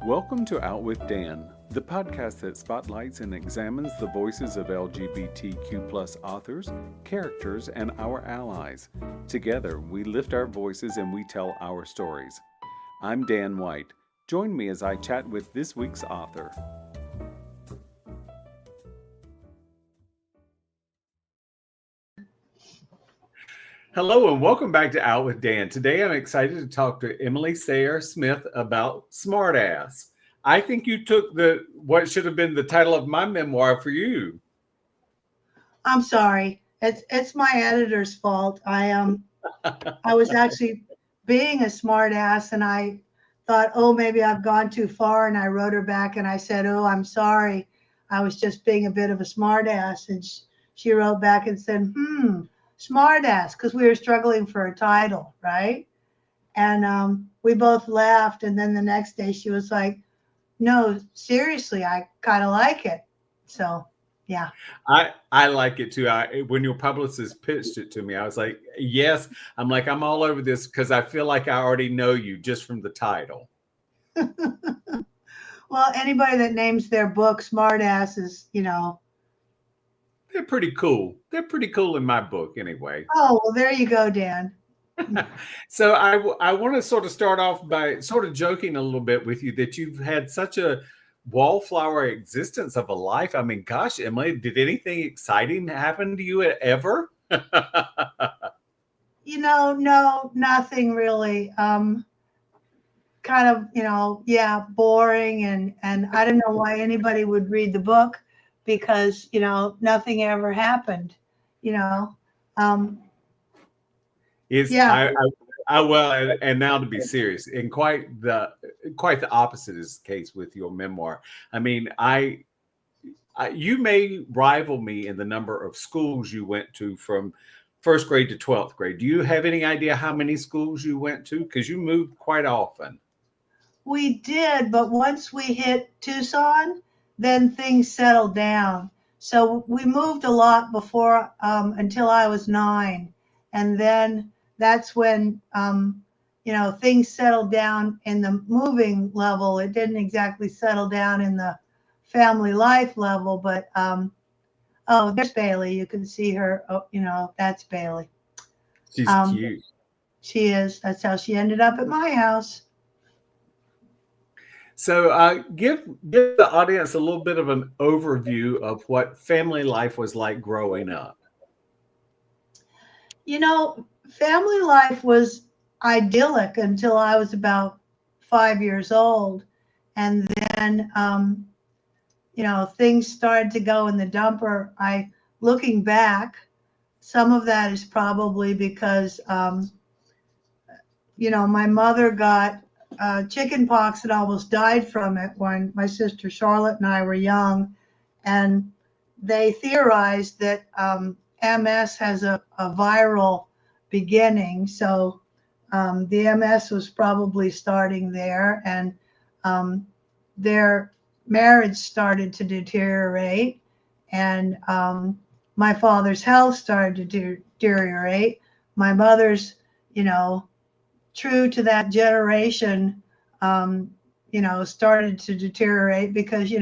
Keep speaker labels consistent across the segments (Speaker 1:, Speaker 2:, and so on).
Speaker 1: Welcome to Out with Dan, the podcast that spotlights and examines the voices of LGBTQ+ authors, characters, and our allies. Together, we lift our voices and we tell our stories. I'm Dan White. Join me as I chat with this week's author. Hello and welcome back to Out with Dan. Today I'm excited to talk to Emily Sayre Smith about Smartass. I think you took what should have been the title of my memoir for you.
Speaker 2: I'm sorry. It's my editor's fault. I was actually being a smartass, and I thought, oh, maybe I've gone too far, and I wrote her back and I said, oh, I'm sorry. I was just being a bit of a smartass, and she wrote back and said, smartass, because we were struggling for a title, right? And we both laughed, and then the next day she was like, no, seriously, I kind of like it. So, yeah.
Speaker 1: I like it too. When your publicist pitched it to me, I was like, yes. I'm all over this because I feel like I already know you just from the title.
Speaker 2: Well, anybody that names their book Smartass is,
Speaker 1: They're pretty cool. They're pretty cool in my book anyway.
Speaker 2: Oh, well, there you go, Dan.
Speaker 1: So I want to sort of start off by sort of joking a little bit with you that you've had such a wallflower existence of a life. I mean, gosh, Emily, did anything exciting happen to you ever?
Speaker 2: No, nothing really. Kind of, boring. And I don't know why anybody would read the book because, nothing ever happened,
Speaker 1: Well, and now to be serious, and quite the opposite is the case with your memoir. I mean, you may rival me in the number of schools you went to from first grade to 12th grade. Do you have any idea how many schools you went to? Because you moved quite often.
Speaker 2: We did, but once we hit Tucson, then things settled down. So we moved a lot before until I was 9, and then that's when things settled down in the moving level. It didn't exactly settle down in the family life level, but oh, there's Bailey. You can see her. Oh, that's Bailey.
Speaker 1: She's cute.
Speaker 2: She is. That's how she ended up at my house.
Speaker 1: So give the audience a little bit of an overview of what family life was like growing up.
Speaker 2: Family life was idyllic until I was about 5 years old. And then, things started to go in the dumper. Looking back, some of that is probably because, my mother got chicken pox and almost died from it when my sister Charlotte and I were young. And they theorized that MS has a viral beginning. So the MS was probably starting there, and their marriage started to deteriorate, and my father's health started to deteriorate. My mother's, true to that generation, started to deteriorate because,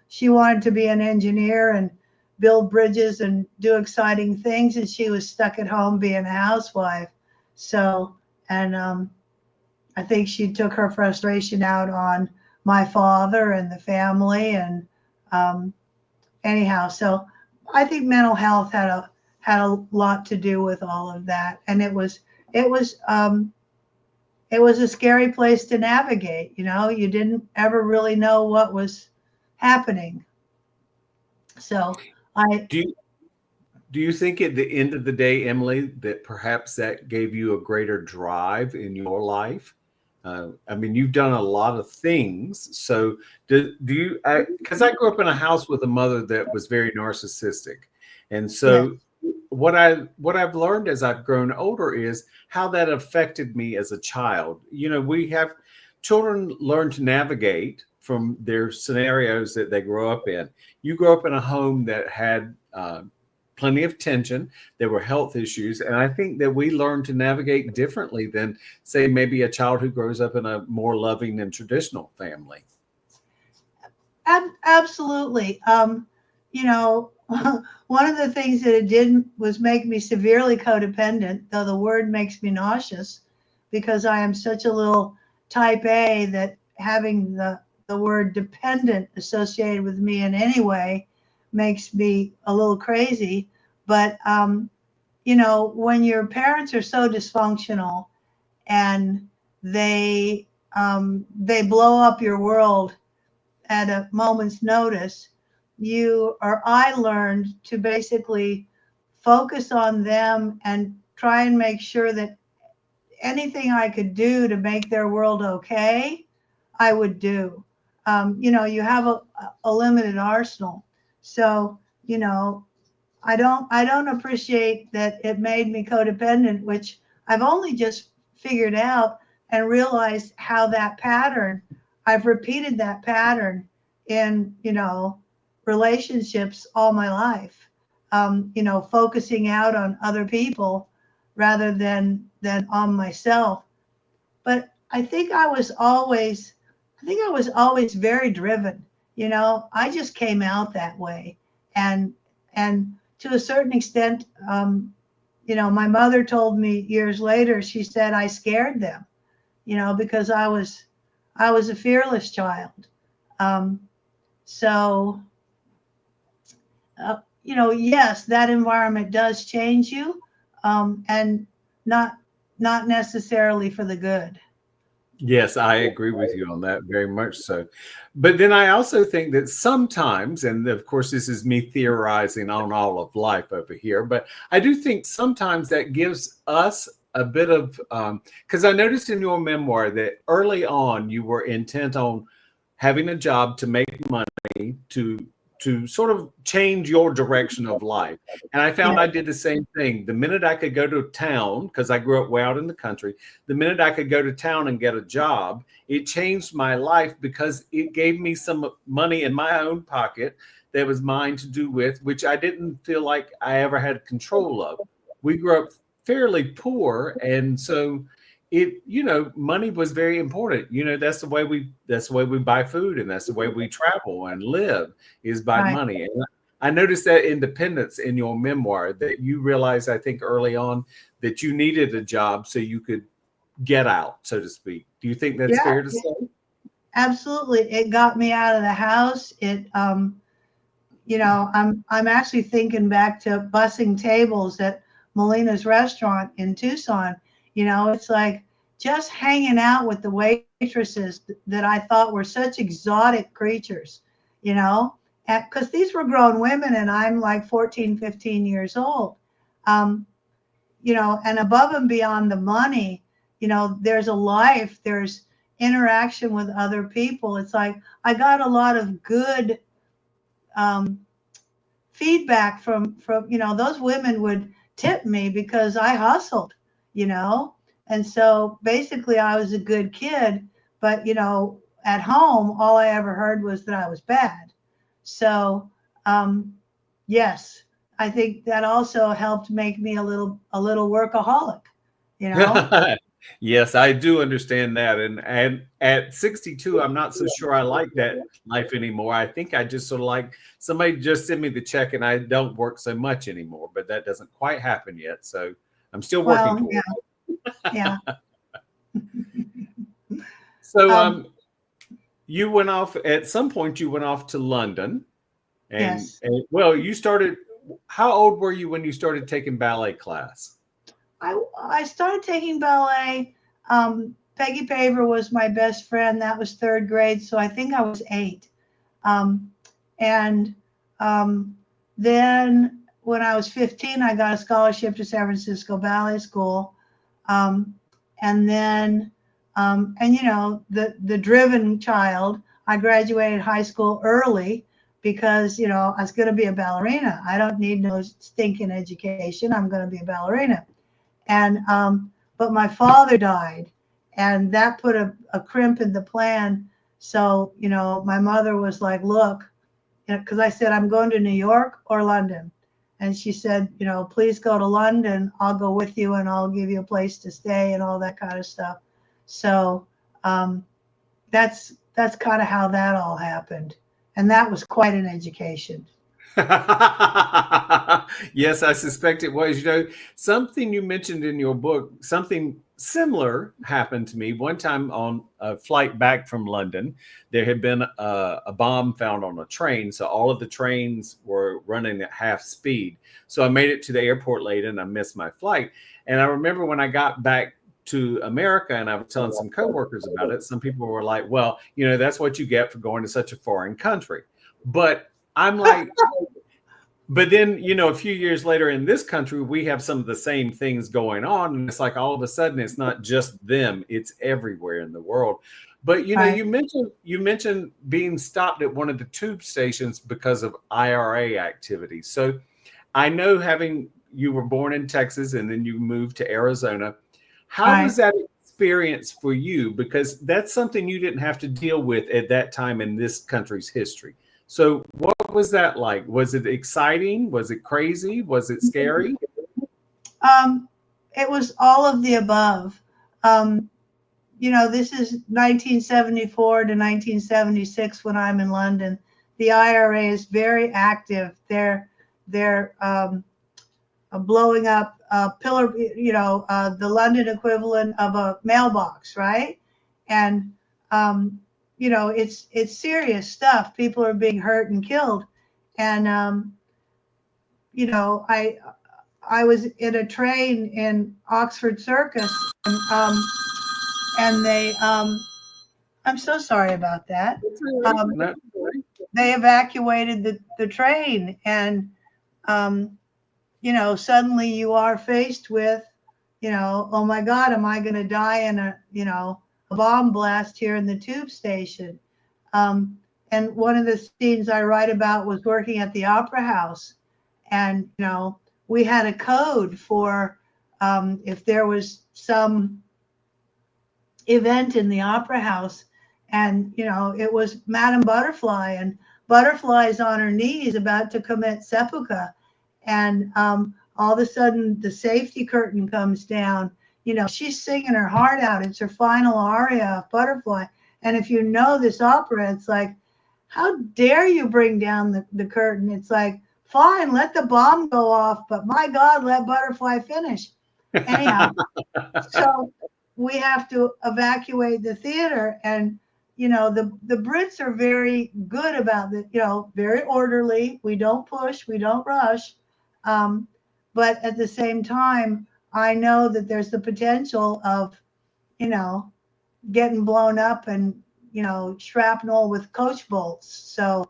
Speaker 2: she wanted to be an engineer and build bridges and do exciting things, and she was stuck at home being a housewife. So, and I think she took her frustration out on my father and the family, and anyhow, so I think mental health had a lot to do with all of that, and it was a scary place to navigate. You didn't ever really know what was happening. So
Speaker 1: do you think at the end of the day, Emily, that perhaps that gave you a greater drive in your life? I mean, you've done a lot of things. So do you, because I grew up in a house with a mother that was very narcissistic. And so what I've learned as I've grown older is how that affected me as a child. We have children learn to navigate from their scenarios that they grow up in. You grew up in a home that had plenty of tension. There were health issues. And I think that we learn to navigate differently than, say, maybe a child who grows up in a more loving and traditional family.
Speaker 2: Absolutely. You know, one of the things that it did was make me severely codependent, though the word makes me nauseous because I am such a little type A that having the word dependent associated with me in any way makes me a little crazy. But, you know, when your parents are so dysfunctional and they blow up your world at a moment's notice, you or I learned to basically focus on them and try and make sure that anything I could do to make their world okay, I would do. You know, you have a limited arsenal. So, you know, I don't appreciate that it made me codependent, which I've only just figured out and realized how that pattern, I've repeated that pattern in, you know, relationships all my life. You know, focusing out on other people rather than on myself. But I think I was always very driven. You know, I just came out that way. And and to a certain extent, you know, my mother told me years later, she said I scared them, you know, because I was a fearless child. Um, so you know, yes, that environment does change you, and not not necessarily for the good.
Speaker 1: Yes, I agree with you on that very much so. But then I also think that sometimes, and of course, this is me theorizing on all of life over here, but I do think sometimes that gives us a bit of, because I noticed in your memoir that early on you were intent on having a job to make money to sort of change your direction of life. And I found
Speaker 2: Yeah,
Speaker 1: I did the same thing. The minute I could go to town, because I grew up way out in the country, the minute I could go to town and get a job, it changed my life because it gave me some money in my own pocket that was mine to do with, which I didn't feel like I ever had control of. We grew up fairly poor, and so it, you know, money was very important. You know, that's the way we buy food, and that's the way we travel and live, is by
Speaker 2: right.
Speaker 1: money. And I noticed that independence in your memoir, that you realized, I think, early on, that you needed a job so you could get out, so to speak. Do you think that's
Speaker 2: Yeah,
Speaker 1: fair to say?
Speaker 2: absolutely. It got me out of the house. It you know, I'm actually thinking back to bussing tables at Molina's restaurant in Tucson. You know, it's like just hanging out with the waitresses that I thought were such exotic creatures, you know, because these were grown women and I'm like 14, 15 years old. Um, you know, and above and beyond the money, you know, there's a life, there's interaction with other people. It's like I got a lot of good um, feedback from you know, those women would tip me because I hustled, you know, and so basically I was a good kid, but you know, at home all I ever heard was that I was bad. So um, yes, I think that also helped make me a little workaholic, you know.
Speaker 1: Yes, I do understand that. And at 62, I'm not so sure I like that life anymore. I think I just sort of like somebody just send me the check and I don't work so much anymore, but that doesn't quite happen yet. So I'm still working
Speaker 2: Well, yeah,
Speaker 1: toward
Speaker 2: yeah.
Speaker 1: it. So
Speaker 2: um,
Speaker 1: you went off at some point, you went off to London
Speaker 2: yes.
Speaker 1: and well, you started, how old were you when you started taking ballet class?
Speaker 2: I started taking ballet. Peggy Paver was my best friend. That was third grade, so I think I was 8. Um, and then when I was 15, I got a scholarship to San Francisco Ballet School. Um, and then, and you know, the driven child, I graduated high school early because, you know, I was going to be a ballerina. I don't need no stinking education. I'm going to be a ballerina. And but my father died, and that put a crimp in the plan. So you know, my mother was like, "Look," because I said I'm going to New York or London, and she said, "You know, please go to London. I'll go with you, and I'll give you a place to stay and all that kind of stuff." So um, that's kind of how that all happened. And that was quite an education.
Speaker 1: Yes, I suspect it was. Something you mentioned in your book, something similar happened to me one time on a flight back from London. There had been a bomb found on a train, so all of the trains were running at half speed. So I made it to the airport late and I missed my flight. And I remember when I got back to America and I was telling some coworkers about it, some people were like, well, that's what you get for going to such a foreign country. But I'm like, but then, a few years later in this country, we have some of the same things going on. And it's like all of a sudden it's not just them, it's everywhere in the world. But
Speaker 2: Right.
Speaker 1: you mentioned being stopped at one of the tube stations because of IRA activity. So I know you were born in Texas and then you moved to Arizona. How was
Speaker 2: Right.
Speaker 1: that experience for you? Because that's something you didn't have to deal with at that time in this country's history. So what was that like? Was it exciting? Was it crazy? Was it scary?
Speaker 2: Um, it was all of the above. Um, this is 1974 to 1976 when I'm in London. The IRA is very active. They're blowing up a pillar, the London equivalent of a mailbox, right? And it's serious stuff. People are being hurt and killed, and you know, I I was in a train in Oxford Circus, and, they I'm so sorry about that.
Speaker 1: That's all right.
Speaker 2: Um,
Speaker 1: Not right.
Speaker 2: they evacuated the train, and um, suddenly you are faced with, oh my God, am I going to die in a bomb blast here in the tube station? Um, and one of the scenes I write about was working at the Opera House, and we had a code for if there was some event in the Opera House, and it was Madame Butterfly, and Butterfly's on her knees about to commit seppuku, and all of a sudden the safety curtain comes down. She's singing her heart out. It's her final aria of Butterfly. And if you know this opera, it's like, how dare you bring down the curtain? It's like, fine, let the bomb go off, but my God, let Butterfly finish. Anyhow, so we have to evacuate the theater, and the Brits are very good about it, very orderly. We don't push, we don't rush, um, but at the same time I know that there's the potential of you know getting blown up, and shrapnel with coach bolts. So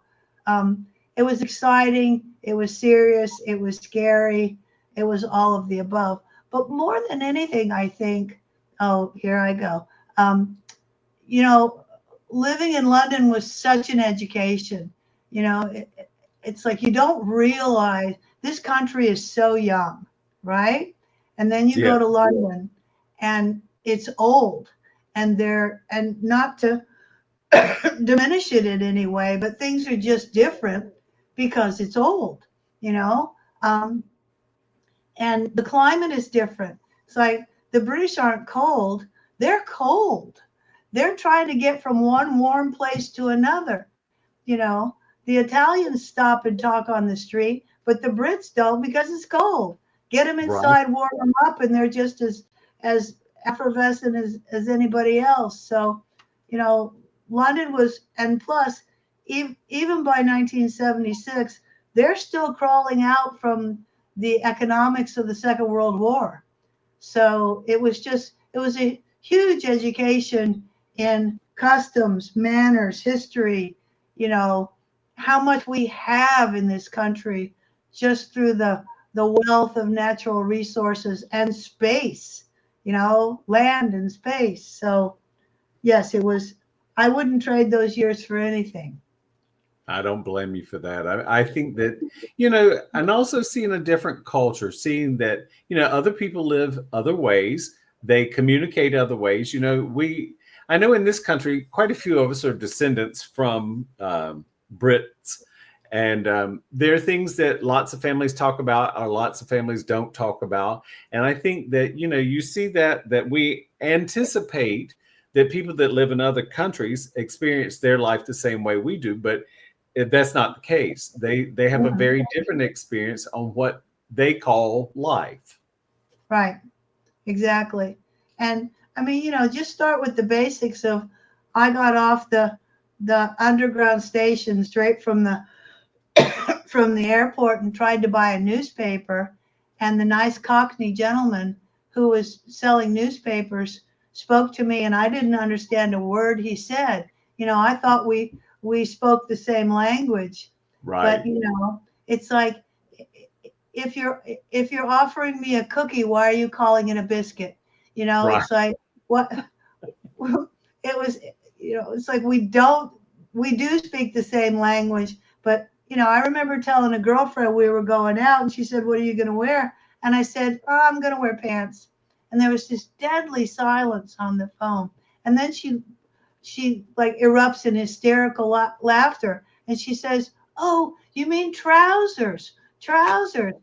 Speaker 2: it was exciting, it was serious, it was scary, it was all of the above. But more than anything, I think, oh, here I go. Um, you know, Living in London was such an education. It's like you don't realize this country is so young, right? And then you
Speaker 1: Yeah.
Speaker 2: go to London, and it's old, and not to diminish it in any way, but things are just different because it's old, you know. Um, and the climate is different. It's like the British aren't cold; they're cold. They're trying to get from one warm place to another. You know, the Italians stop and talk on the street, but the Brits don't because it's cold. Get them
Speaker 1: Right.
Speaker 2: inside, warm them up, and they're just as effervescent as anybody else. So, you know, London was, and plus, even by 1976, they're still crawling out from the economics of the Second World War. So it was a huge education in customs, manners, history, you know, how much we have in this country just through the wealth of natural resources and space, land and space. So yes, it was, I wouldn't trade those years for anything.
Speaker 1: I don't blame you for that. I think that, and also seeing a different culture, seeing that, other people live other ways, they communicate other ways. I know in this country, quite a few of us are descendants from Brits. And there are things that lots of families talk about or lots of families don't talk about. And I think that, you see that we anticipate that people that live in other countries experience their life the same way we do. But that's not the case. They have a very different experience on what they call life.
Speaker 2: Right. Exactly. And I mean, just start with the basics of I got off the underground station straight from the from the airport and tried to buy a newspaper, and the nice Cockney gentleman who was selling newspapers spoke to me, and I didn't understand a word he said. I thought we spoke the same language, but
Speaker 1: Right.
Speaker 2: it's like, if you're offering me a cookie, why are you calling it a biscuit?
Speaker 1: Right.
Speaker 2: It's like, what? It was, it's like we do speak the same language, but I remember telling a girlfriend we were going out, and she said, "What are you going to wear?" And I said, "Oh, I'm going to wear pants." And there was this deadly silence on the phone, and then she like erupts in hysterical laughter, and she says, "Oh, you mean trousers? Trousers?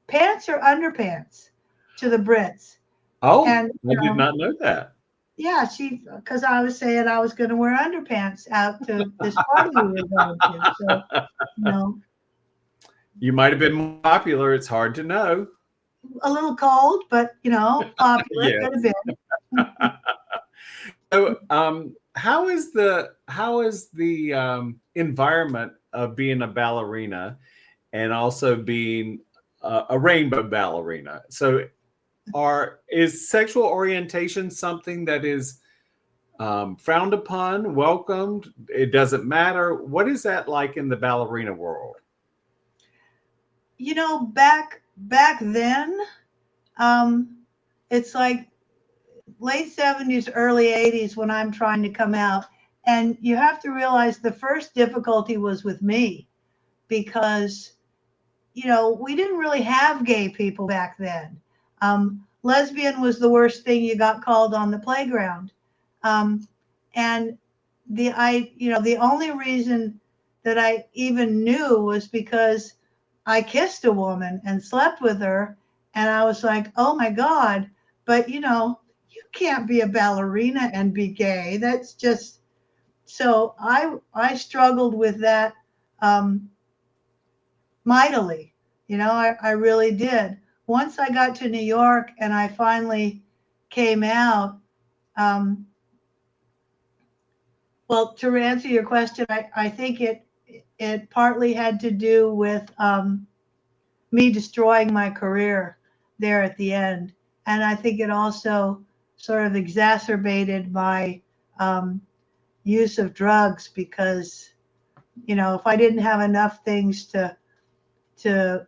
Speaker 2: Pants or underpants to the Brits?"
Speaker 1: Oh,
Speaker 2: And
Speaker 1: I did not know that.
Speaker 2: yeah, because I was saying I was going to wear underpants out to this party we were going to. So, you know,
Speaker 1: You might have been more popular. It's hard to know.
Speaker 2: a little cold, but popular
Speaker 1: Yes.
Speaker 2: could have been.
Speaker 1: So, how is the environment of being a ballerina and also being a rainbow ballerina? So, is sexual orientation something that is frowned upon, welcomed? It doesn't matter. What is that like in the ballerina world?
Speaker 2: Back then, um, it's like late 70s, early 80s when I'm trying to come out. And you have to realize the first difficulty was with me because, we didn't really have gay people back then. Lesbian was the worst thing you got called on the playground. Um, and the only reason that I even knew was because I kissed a woman and slept with her. And I was like, oh my God, but you can't be a ballerina and be gay. That's just, so I struggled with that um, mightily. I really did. Once I got to New York and I finally came out, um, well, to answer your question, I think it partly had to do with me destroying my career there at the end. And I think it also sort of exacerbated my um, use of drugs because, if I didn't have enough things to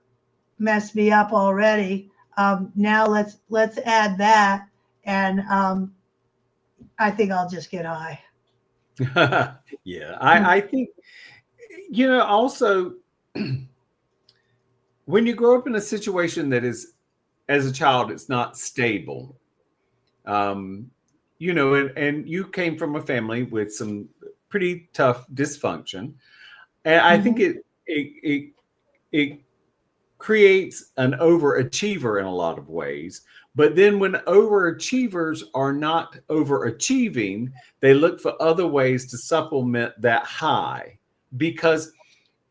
Speaker 2: mess me up already, now let's add that, and I think I'll just get high.
Speaker 1: Yeah, I think, also when you grow up in a situation that is, as a child, it's not stable. Um, and you came from a family with some pretty tough dysfunction, and I think
Speaker 2: Mhm.
Speaker 1: it creates an overachiever in a lot of ways. But then when overachievers are not overachieving, they look for other ways to supplement that high. Because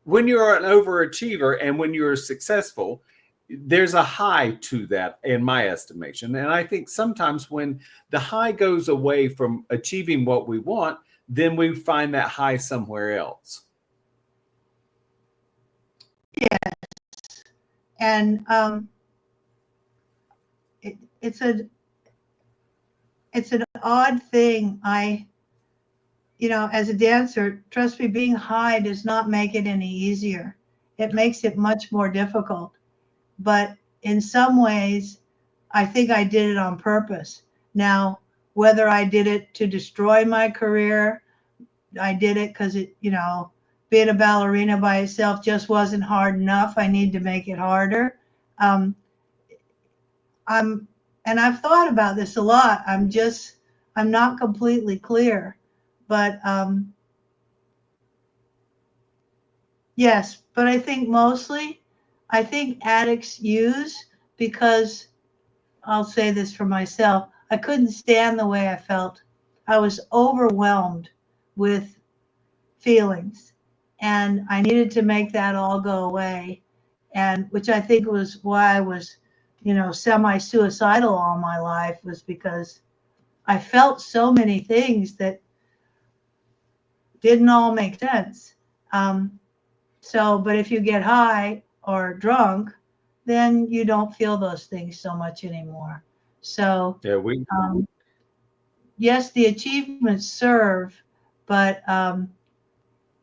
Speaker 1: when you're an overachiever and when you're successful, there's a high to that, in my estimation. And I think sometimes when the high goes away from achieving what we want, then we find that high somewhere else.
Speaker 2: Yeah, and it, it's a it's an odd thing. As a dancer, trust me, being high does not make it any easier. It makes it much more difficult. But in some ways, I think I did it on purpose. Now, whether I did it to destroy my career, I did it because being a ballerina by itself just wasn't hard enough. I need to make it harder. Um, I'm, and I've thought about this a lot. I'm not completely clear, but yes, but I think mostly, I think addicts use because I'll say this for myself. I couldn't stand the way I felt. I was overwhelmed with feelings. and I needed to make that all go away. And which I think was why I was, semi-suicidal all my life, was because I felt so many things that didn't all make sense. Um, but if you get high or drunk, then you don't feel those things so much anymore. So,
Speaker 1: Yeah, we
Speaker 2: um, yes, the achievements serve, but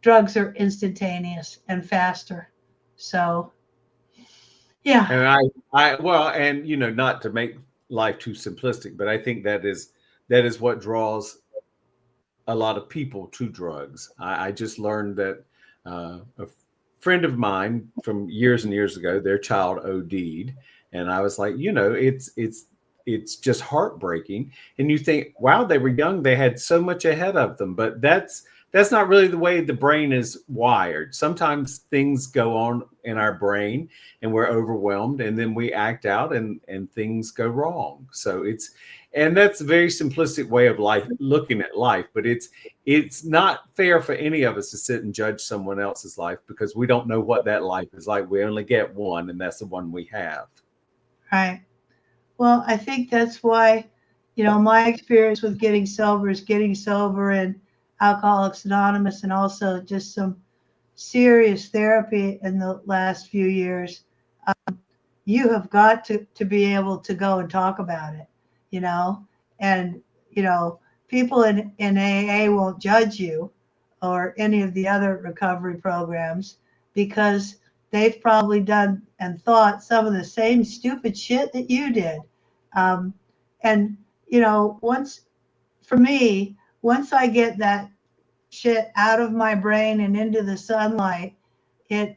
Speaker 2: drugs are instantaneous and faster. So, yeah,
Speaker 1: and well, and not to make life too simplistic, but I think that is what draws a lot of people to drugs. I just learned that a friend of mine from years and years ago, their child OD'd, and I was like, it's just heartbreaking. And you think, wow, they were young, they had so much ahead of them, but that's not really the way the brain is wired. Sometimes things go on in our brain and we're overwhelmed, and then we act out, and things go wrong. So and that's a very simplistic way of life, looking at life, but it's not fair for any of us to sit and judge someone else's life, because we don't know what that life is like. We only get one, and that's the one we have.
Speaker 2: right. Well, I think that's why, my experience with getting sober and Alcoholics Anonymous, and also just some serious therapy in the last few years. You have got to be able to go and talk about it, you know, and, people in AA won't judge you or any of the other recovery programs, because they've probably done and thought some of the same stupid shit that you did. Um, and, for me, once I get that shit out of my brain and into the sunlight, it,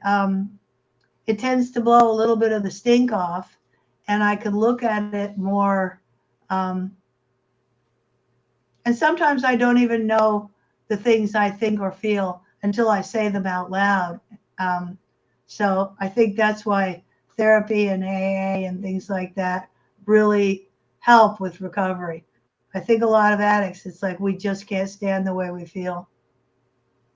Speaker 2: it tends to blow a little bit of the stink off, and I can look at it more. Um, and sometimes I don't even know the things I think or feel until I say them out loud. Um, so I think that's why therapy and AA and things like that really help with recovery. I think a lot of addicts, it's like we just can't stand the way we feel.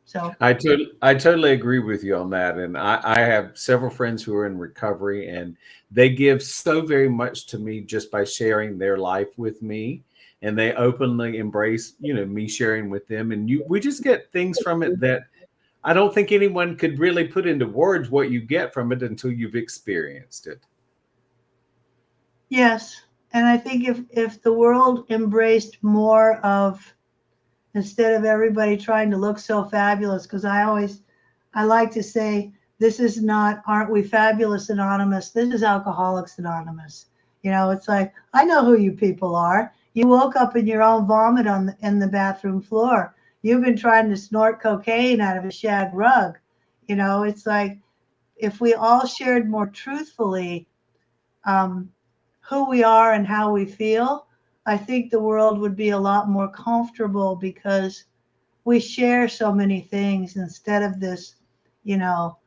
Speaker 2: So,
Speaker 1: I totally agree with you on that. And I have several friends who are in recovery, and they give so very much to me just by sharing their life with me. And they openly embrace, me sharing with them. And we just get things from it that I don't think anyone could really put into words what you get from it until you've experienced it.
Speaker 2: yes. And I think if the world embraced more of, instead of everybody trying to look so fabulous, because I like to say, this is not Aren't We Fabulous Anonymous, this is Alcoholics Anonymous. It's like, I know who you people are. You woke up in your own vomit in the bathroom floor. You've been trying to snort cocaine out of a shag rug. It's like, if we all shared more truthfully, um, who we are and how we feel, I think the world would be a lot more comfortable, because we share so many things instead of this, you know,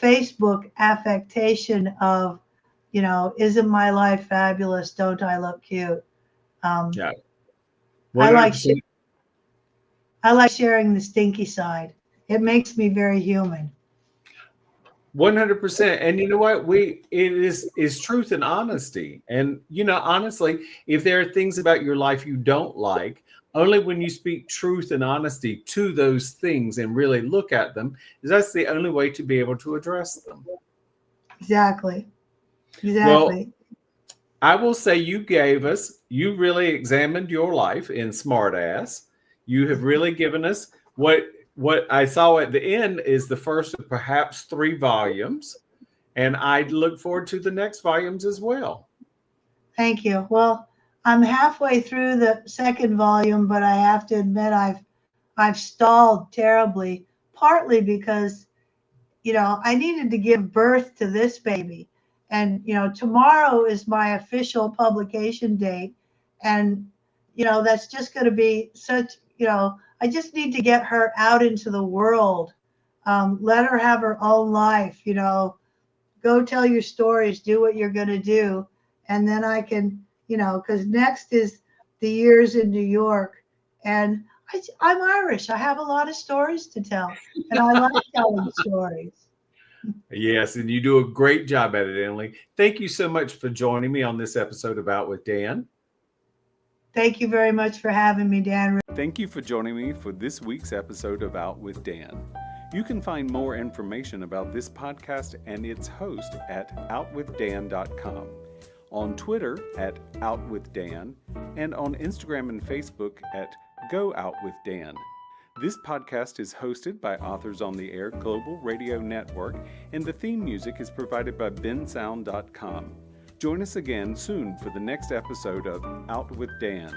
Speaker 2: Facebook affectation of, isn't my life fabulous? Don't I look cute? Um,
Speaker 1: Yeah,
Speaker 2: I like
Speaker 1: 100%.
Speaker 2: I like sharing the stinky side. It makes me very human.
Speaker 1: 100%. And you know what? It is truth and honesty. And honestly, if there are things about your life you don't like, only when you speak truth and honesty to those things and really look at them, is that's the only way to be able to address them.
Speaker 2: Exactly.
Speaker 1: Well,
Speaker 2: Exactly.
Speaker 1: I will say you really examined your life in Smartass. You have really given us what I saw at the end is the first of perhaps 3 volumes. And I look forward to the next volumes as well.
Speaker 2: Thank you. Well, I'm halfway through the second volume, but I have to admit I've stalled terribly, partly because, I needed to give birth to this baby. And, tomorrow is my official publication date. And, that's just going to be such, I just need to get her out into the world. Let her have her own life, go tell your stories, do what you're going to do. And then I can, because next is the years in New York. And I'm Irish. I have a lot of stories to tell, and I like telling stories.
Speaker 1: Yes, and you do a great job at it, Emily. Thank you so much for joining me on this episode of Out with Dan.
Speaker 2: Thank you very much for having me, Dan.
Speaker 1: Thank you for joining me for this week's episode of Out with Dan. You can find more information about this podcast and its host at OutWithDan.com, on Twitter at OutWithDan, and on Instagram and Facebook at GoOutWithDan. This podcast is hosted by Authors on the Air Global Radio Network, and the theme music is provided by bensound.com. Join us again soon for the next episode of Out with Dan.